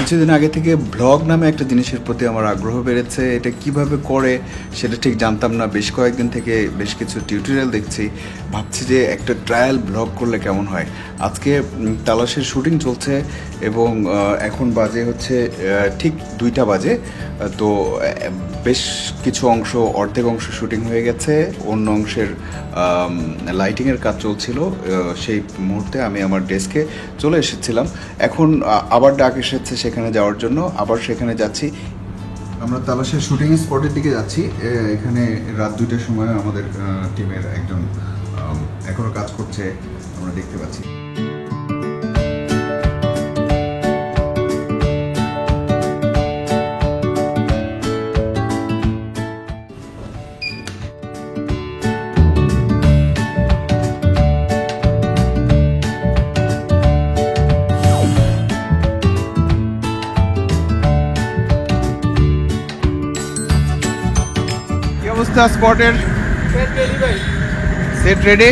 কিছুদিন আগে থেকে ব্লগ নামে একটা জিনিসের প্রতি আমার আগ্রহ বেড়েছে। এটা কিভাবে করে সেটা ঠিক জানতাম না। বেশ কয়েকদিন থেকে বেশ কিছু টিউটোরিয়াল দেখছি, ভাবছি যে একটা ট্রায়াল ব্লগ করলে কেমন হয়। আজকে তালাশের শুটিং চলছে এবং এখন বাজে হচ্ছে ঠিক 2টা বাজে। তো বেশ কিছু অংশ, অর্ধেক অংশ শুটিং হয়ে গেছে, অন্য অংশের লাইটিংয়ের কাজ চলছিল। সেই মুহূর্তে আমি আমার ডেস্কে চলে এসেছিলাম। এখন আবার ডাক এসেছে সেখানে যাওয়ার জন্য, আবার সেখানে যাচ্ছি। আমরা তালাশের শুটিং স্পটের দিকে যাচ্ছি। এখানে রাত 2টার সময় আমাদের টিমের একজন এখনও কাজ করছে, আমরা দেখতে পাচ্ছি। স্পটের সেট রেডি,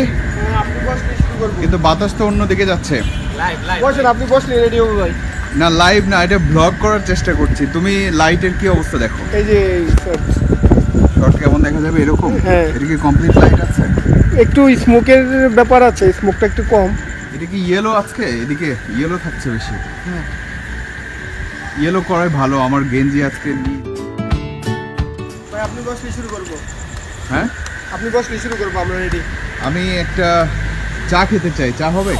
কিন্তু বাতাস তো অন্যদিকে যাচ্ছে। আপনি বসলে রেডি হবে ভাই। না লাইভ না, এটা ব্লগ করার চেষ্টা করছি। তুমি লাইটের কি অবস্থা দেখো? এই যে শর্ট কেমন দেখা যাবে এরকম? হ্যাঁ। এটা কি কমপ্লিট লাইট আছে? একটু স্মোকের ব্যাপার আছে, স্মোকটা একটু কম। এটা কি ইয়েলো আজকে? এদিকে ইয়েলো থাকছে বেশি। হ্যাঁ, ইয়েলো করাই ভালো। আমার গেঞ্জি আজকে ভাই আপনি বসলে শুরু করব। হ্যাঁ, আপনি বসলে শুরু করব, আমরা রেডি। আমি একটা চা খেতে চাই। চা হবে?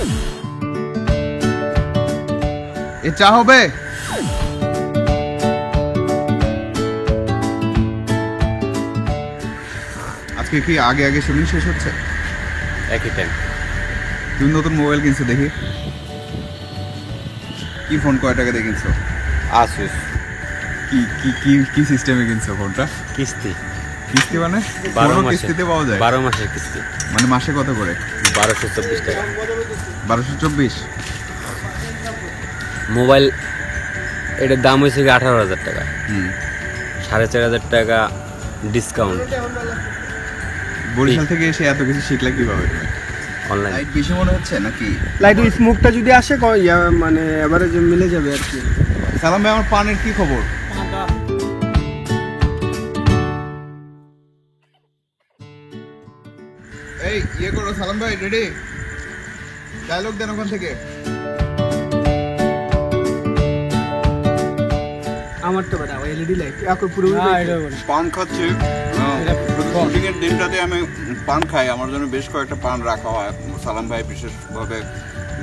এ চা হবে? আজকে কি আগে আগে শুটিং শেষ হচ্ছে? একই টাইম। তুমি নতুন মোবাইল কিনছো দেখি। কি ফোন কয় টাকা দিয়ে কিনছো? আসুস। কি কি কি কি সিস্টেমে কিনছো ফোনটা? কিস্তি। কিস্তি মানে 12 মাসে কিস্তিতে পাওয়া যায়? 12 মাসের কিস্তি। মানে মাসে কত করে? 1224 টাকা। 1224। মোবাইল এটার দাম হয়েছে 18,000 টাকা। 4,500 টাকা ডিসকাউন্ট। বরিশাল থেকে এসে এত কিছু শিখলে কিভাবে তুমি? অনলাইন। লাইট বেশি মনে হচ্ছে নাকি? লাইট স্মোকটা যদি আসে মানে এভারেজ মিলে যাবে আর কি। সালাম ভাই, আমার পানের কি খবর? এই ইয়ে করো সালাম ভাই, রেডি? ডায়লগ দেন ওখান থেকে। আমার তো বড় এলইডি লাইট এখন পুরো পান খাচ্ছি। শুটিং এর দিনটাতে আমি পান খাই, আমার জন্য বেশ কয়েকটা পান রাখা হয়। সালাম ভাই বিশেষভাবে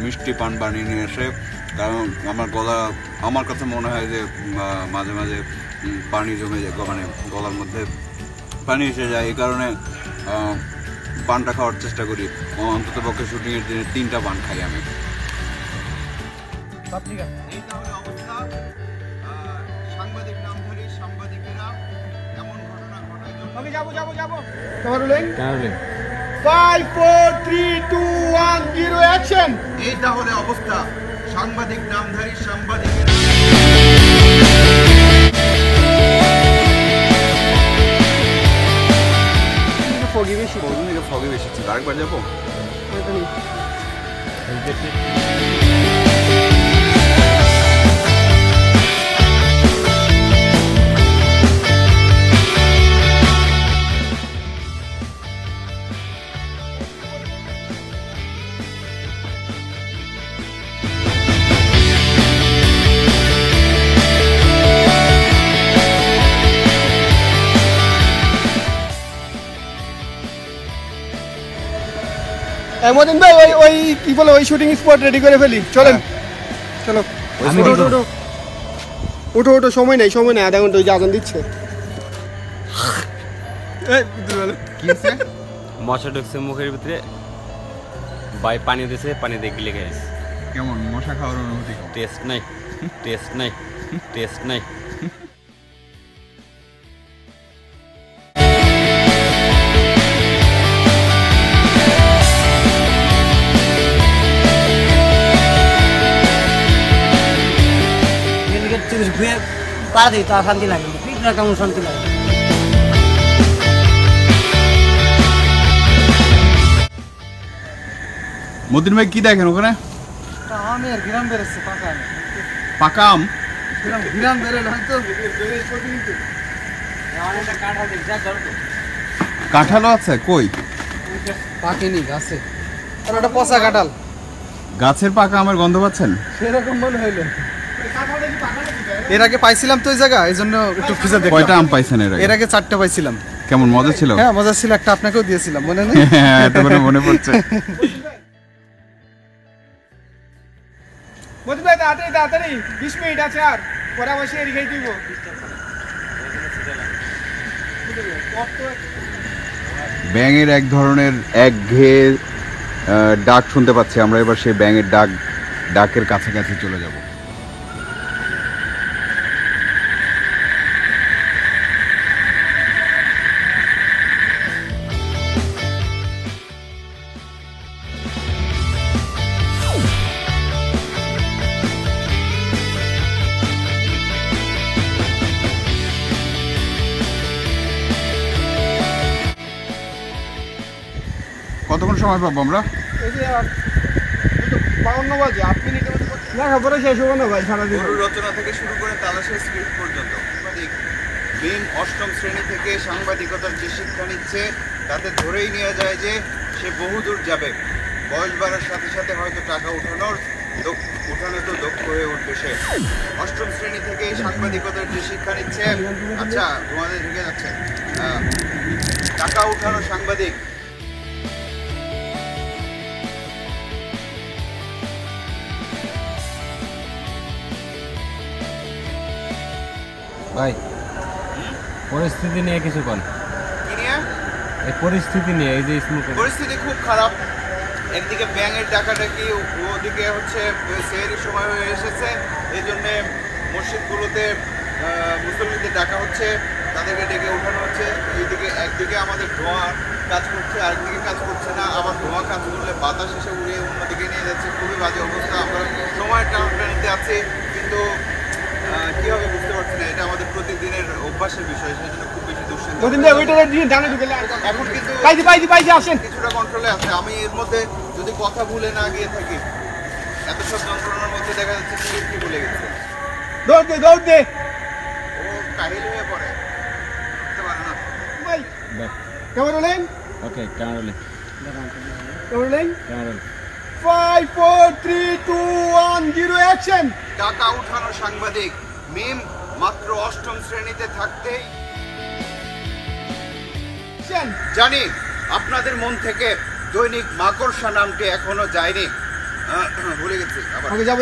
মিষ্টি পান বানিয়ে নিয়ে আসে, কারণ আমার কাছে মনে হয় যে মাঝে মাঝে পানি জমে যায়, মানে গলার মধ্যে পানি এসে যায়। এই কারণে পানটা খাওয়ার চেষ্টা করি। অন্তত পক্ষে শুটিং এর দিনে 3টা পান খাই আমি। সাংবাদিক নামধারী সাংবাদিকেরা এমন ঘটনা ঘটায়। যাবো তাহলে 5 4 3 2 1 0 অ্যাকশন। এই তাহলে অবস্থা সাংবাদিক নামধারী সাংবাদিকেরা। ফগি বেশি ছিল। আরেকবার যাবো। মদিন ভাই ওই কি বলে ওই শুটিং স্পট রেডি করে ফেলি, চলেন। চলো ওঠো, সময় নেই, আধা ঘন্টা। ওই যে আজান দিচ্ছে। মশা ঢুকছে মুখের ভিতরে, ভাই পানি দিয়েছে, পানি দিয়ে গিলে গেছে। কেমন মশা খাওয়ার অনুভূতি? টেস্ট নাই। শান্তি লাগে, কেমন শান্তি লাগে। মদিন ভাই কি দেখেন ওখানে? আমের গ্রাম বেরোচ্ছে, পাকা আম। বিরাম বেরে হয়তো কাঁঠালও আছে কই? পাকেনি গাছে, আর ওটা পচা কাঁঠাল। গাছের পাকা আমার গন্ধ পাচ্ছেন? সেরকম মনে হইলো। এর আগে পাইছিলাম তো ওই জায়গা, এই জন্য একটু খুঁজে দেখলাম। কয়টা আম পাইছেন এর আগে? এর আগে 4টা পাইছিলাম। কেমন মজা ছিল? হ্যাঁ মজা ছিল, একটা আপনাকেও দিয়েছিলাম, মনে নেই? হ্যাঁ, এটা করে মনে পড়ছে। মধু ভাই তাড়াতাড়ি তাড়াতাড়ি, 20 মিনিট আছে আর, পরে বসে রেখে দিব। ব্যাঙের এক ধরনের একঘেয়ে ডাক শুনতে পাচ্ছি আমরা। এবার সেই ব্যাঙের ডাকের কাছাকাছি চলে যাব। কতক্ষণ সময় পাবো আমরা? এই যে আর 52 বাজে, 8 মিনিটের মধ্যে লেখাপড়া শেষ হবে না ভাই সারাদিন। গরু রচনা থেকে শুরু করে তালাশের স্ক্রিপ্ট পর্যন্ত সাংবাদিক বিন অষ্টম শ্রেণী থেকে সাংবাদিকতার যে শিক্ষা নিচ্ছে তাতে ধরেই নেওয়া যায় যে সে বহুদূর যাবে। বয়স বাড়ার সাথে সাথে হয়তো টাকা উঠানো তো দক্ষ হয়ে উঠবে সে। অষ্টম শ্রেণী থেকে সাংবাদিকতার যে শিক্ষা নিচ্ছে, আচ্ছা তোমাদের ঢুকে যাচ্ছে, টাকা উঠানো সাংবাদিক। ভাই পরিস্থিতি নিয়ে কিছু বল। কি নিয়ে? এই পরিস্থিতি নিয়ে, এই যে স্মোক পরিস্থিতি খুব খারাপ। একদিকে ব্যাঙের ডাকাডাকি, ওদিকে হচ্ছে সেহরির সময় হয়ে এসেছে, এই জন্যে মসজিদগুলোতে মুসল্লিদের ডাকা হচ্ছে, তাদেরকে ডেকে ওঠানো হচ্ছে। এইদিকে একদিকে আমাদের ধোঁয়া কাজ করছে, আরেকদিকে কাজ করছে না। আবার ধোঁয়া কাজ করলে বাতাস এসে উড়িয়ে অন্যদিকে নিয়ে যাচ্ছে। খুবই বাজে অবস্থা। আমরা সময় টানাটানিতে আছি, কিন্তু কি হবে বুঝতে পারছি না। এটা আমাদের প্রতিদিনের অভ্যাসের বিষয়, সেই জন্য খুব বেশি দুশ্চিন্তা। মধু ভাই ওইটা দিয়ে জানে ঢুকে এখন কিন্তু পাইছি আসেন। কিছুটা কন্ট্রোলে আছে। আমি এর মধ্যে যদি কথা ভুলে না গিয়ে থাকি, এত সব যন্ত্রণার মধ্যে দেখা যাচ্ছে কি ভুলে গেছে। দৌড় দে ও কাহিল হয়ে পড়ে, বুঝতে পারে না। ভাই কেমন হলেন? ওকে ক্যামেরা কেমন হলেন? Camera 5 4 3 2 1 0 action. টাকা উঠানো সাংবাদিক মিম মাত্র অষ্টম শ্রেণীতে থাকতেই জানি আপনাদের মন থেকে দৈনিক মাকড়সা নামটি এখনো যায়নি। ভুলে গেছি আবার। ওকে যাবো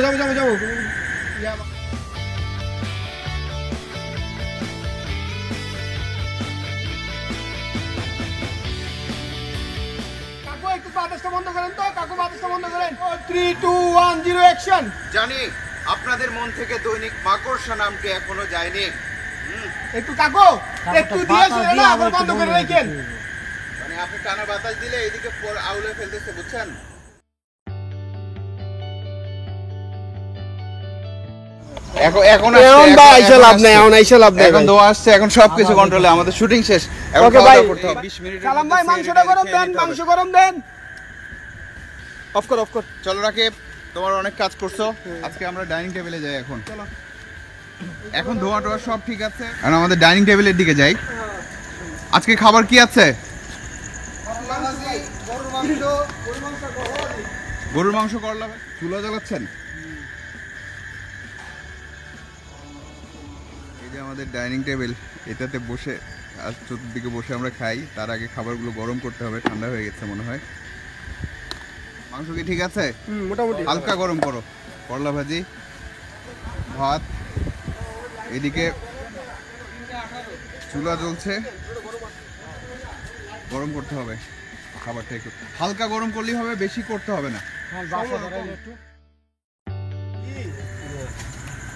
কাকু একটু বাতাসটা বন্ধ করেন তো, কাকু বাতাসটা বন্ধ করেন। 3 2 1 0 অ্যাকশন। জানি আপনাদের মন থেকে দৈনিক মাকড়সা নামটি এখনো যায়নি। একটু কাকু একটু দিয়ে শুনে না, আবার বন্ধ করে রাখেন। মানে আপনি টানা বাতাস দিলে এদিকে আউলে ফেলতেছে, বুঝছেন? এখন দোয়া আসছে, এখন সবকিছু কন্ট্রোলে। আমাদের শুটিং শেষ, এখন ওকে খাওয়া ভাই, দাওয়া করতে হবে। 20 মিনিটের সালাম মধ্যে ভাই, মাংসটা গরম দেন, নিতে হবে। মাংস গরম দেন। অফ কর। চলো রাকিব, তোমার অনেক কাজ করছো। আজকে আমরা ডাইনিং টেবিলে যাই। এখন ধোয়া টোয়া সব ঠিক আছে, এখন আমাদের ডাইনিং টেবিলের দিকে যাই। আজকে খাবার কি আছে? গরুর মাংস, করলা। চুলা জ্বালাচ্ছেন? এই যে আমাদের ডাইনিং টেবিল, এটাতে বসে আর চতুর্দিকে বসে আমরা খাই। তার আগে খাবারগুলো গরম করতে হবে, ঠান্ডা হয়ে গেছে মনে হয়। মাংস কি ঠিক আছে? মোটামুটি হালকা গরম করো। করলা ভাজি, ভাত, এদিকে চুলা জ্বলছে, গরম করতে হবে খাবারটা। একটু হালকা গরম করলেই হবে, বেশি করতে হবে না।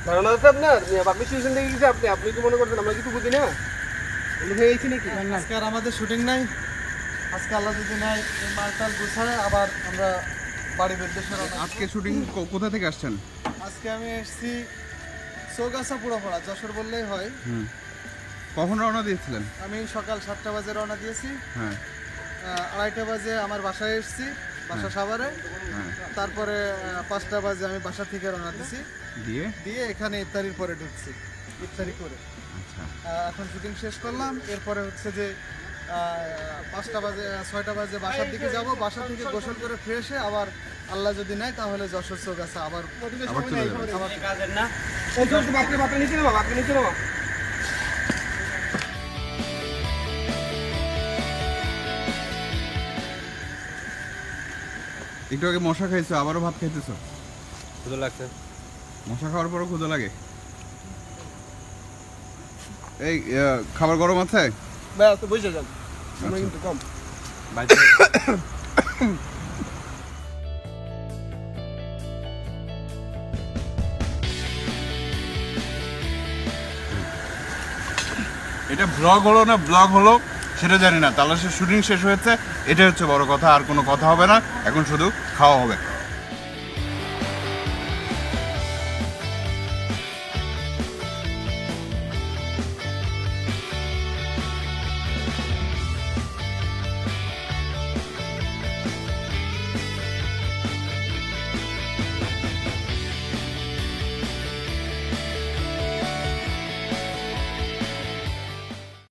ধারণা আছে আপনার? আপনি সিজন দেখে গেছে, আপনি কি মনে করছেন আমরা কিছু বুঝি না? হয়ে গেছি নাকি? আজকে আর আমাদের শুটিং নাই। আজকে আল্লাহ যদি নাই এই মালটাল গুছায় আবার আমরা বাড়ির উদ্দেশ্যে রওনা। আজকে শুটিং কোথা থেকে আসছেন? আজকে আমি এসেছি চৌগাছা পুরোপাড়া, যশোর বললেই হয়। কখন রওনা দিয়েছিলেন? আমি সকাল 7টা বাজে রওনা দিয়েছি। হ্যাঁ, 2:30 বাজে আমার বাসায় এসেছি, বাসা সাভারে। হ্যাঁ। তারপরে 5টা বাজে আমি বাসা থেকে রওনা দিয়েছি। দিয়ে দিয়ে এখানে ইফতারির পরে ঢুকছি, ইফতারি করে। আচ্ছা এখন শুটিং শেষ করলাম, এরপরে হচ্ছে যে 5টা বাজে 6টা বাজে বাসার দিকে যাব, বাসা থেকে গোসল করে ফ্রেশ হয়ে আবার আল্লাহ যদি নেয় তাহলে যশোর চৌগাছা আবার আবার চলে যাবে। আবার কাজের না বাপরে নিচে নামা, বাপরে নিচে নামা। একটু আগে মশা খাইছো, আবারও ভাত খাইতেছো? সুন্দর লাগছে। মশা খাওয়ার পরও ক্ষুধা লাগে? এই খাবার গরম আছে? ব্যাস, তো বসে যান, আমরা কিন্তু কম। বাড়িতে এটা ব্লগ হলো না ব্লগ হলো সেটা জানি না, তালাশের শুটিং শেষ হয়েছে, এটা হচ্ছে বড় কথা, আর কোনো কথা হবে না, এখন শুধু খাওয়া হবে।